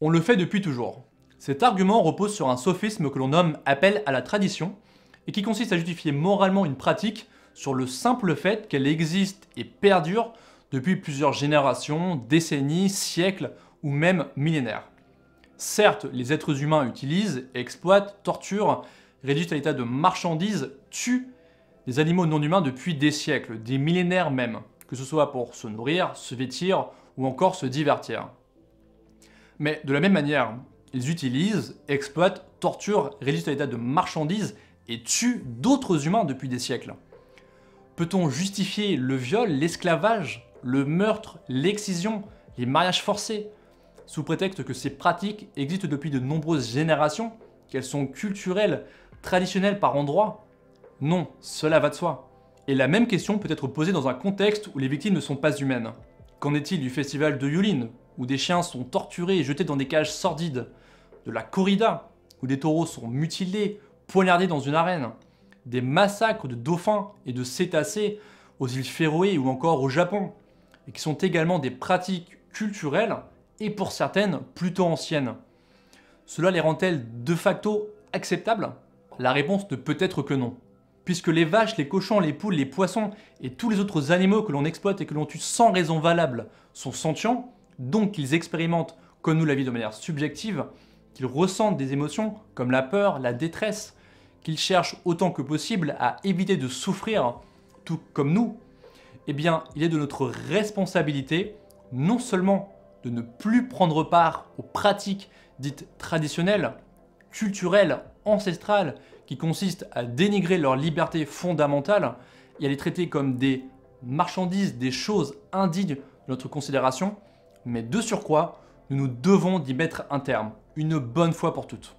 On le fait depuis toujours. Cet argument repose sur un sophisme que l'on nomme appel à la tradition et qui consiste à justifier moralement une pratique sur le simple fait qu'elle existe et perdure depuis plusieurs générations, décennies, siècles ou même millénaires. Certes, les êtres humains utilisent, exploitent, torturent, réduisent à l'état de marchandises, tuent des animaux non humains depuis des siècles, des millénaires même, que ce soit pour se nourrir, se vêtir ou encore se divertir. Mais de la même manière, ils utilisent, exploitent, torturent, réduisent à l'état de marchandises et tuent d'autres humains depuis des siècles. Peut-on justifier le viol, l'esclavage, le meurtre, l'excision, les mariages forcés, sous prétexte que ces pratiques existent depuis de nombreuses générations, qu'elles sont culturelles, traditionnelles par endroits? Non, cela va de soi. Et la même question peut être posée dans un contexte où les victimes ne sont pas humaines. Qu'en est-il du festival de Yulin, où des chiens sont torturés et jetés dans des cages sordides? De la corrida, où des taureaux sont mutilés, poignardés dans une arène? Des massacres de dauphins et de cétacés aux îles Féroé ou encore au Japon, et qui sont également des pratiques culturelles et pour certaines plutôt anciennes. Cela les rend-elles de facto acceptables? La réponse ne peut être que non. Puisque les vaches, les cochons, les poules, les poissons et tous les autres animaux que l'on exploite et que l'on tue sans raison valable sont sentients, donc qu'ils expérimentent comme nous la vie de manière subjective, qu'ils ressentent des émotions comme la peur, la détresse, qu'ils cherchent autant que possible à éviter de souffrir, tout comme nous, eh bien, il est de notre responsabilité non seulement de ne plus prendre part aux pratiques dites traditionnelles, culturelles, ancestrales, qui consistent à dénigrer leur liberté fondamentale et à les traiter comme des marchandises, des choses indignes de notre considération, mais de surcroît, nous nous devons d'y mettre un terme, une bonne fois pour toutes.